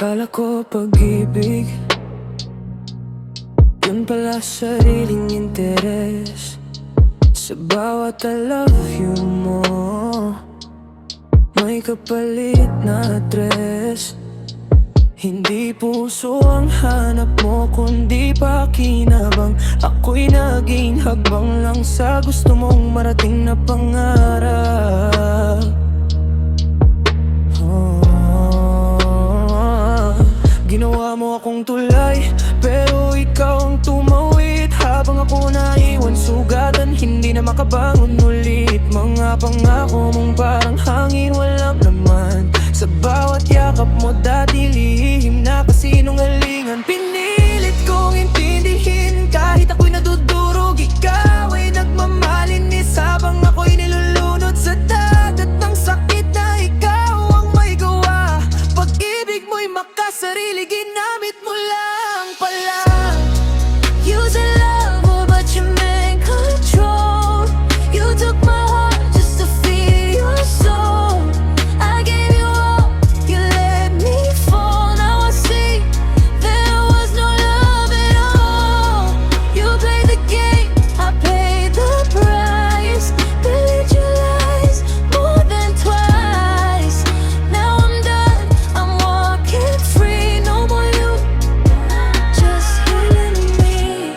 Akala ko pag-ibig yun pala sariling interes. Sa bawat I love you mo may kapalit na address. Hindi puso ang hanap mo kundi pakinabang. Ako'y naging hagbang lang sa gusto mong marating na pangarap. Ginawa mo akong tulay, pero ikaw ang tumawid. Habang ako naiwan sugatan, hindi na makabangon ulit. Mga pangako mong parang hangin, walang laman. Sa bawat yakap mo dati lihim na kasinungalingan. Pinilit kong intindihin kahit ako'y nadudurog. Ikaw ay nagmamalinis habang ako'y nilulunod sa dagat ng sakit na ikaw ang may gawa. Pag-ibig mo'y makasarili, ginamit mo lang pala. You said love more but you meant control. You took my heart just to feed your soul. I gave you all, you let me fall. Now I see there was no love at all. You played the game, I paid the price. Believed your lies more than twice. Now I'm done, I'm walking free. No more you, just healing me.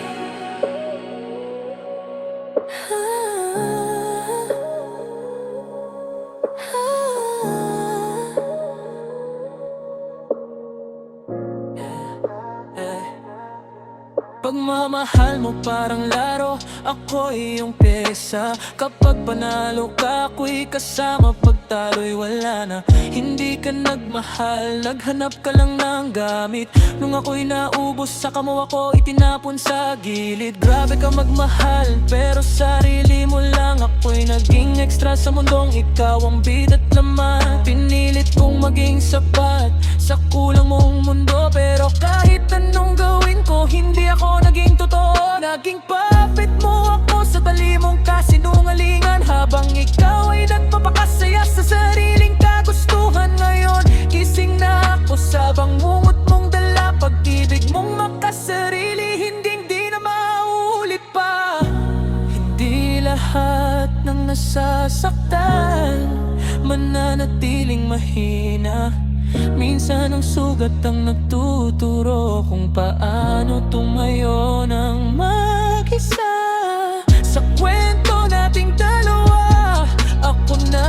Pagmamahal mo parang laro, ako'y iyong pyesa. Kapag panalo ka, ako'y kasama. Pag talo'y wala na. Hindi ka nagmahal, naghanap ka lang ng gamit. Nung ako'y naubos, saka mo ako itinapon sa gilid. Grabe ka magmahal, pero sarili mo lang. Ako'y naging extra sa mundong ikaw ang bida't laman. Pinilit kong maging sapat sa kulang mong mundo, pero kahit anong gawin ko, hindi ako naging totoo. Naging puppet mo ako sa tali mong kasinungalingan. Habang ikaw ay nagpapakasaya sa sariling kagustuhan. Ngayon, gising na ako sa bangungot mong dala. Pag-ibig mong makasarili, hindi na maulit pa. Hindi lahat ng nasasaktan mananatiling mahina. Minsan ang sugat ang nagtuturo kung paano tumayo ng mag-isa. Sa kwento nating dalawa, ako na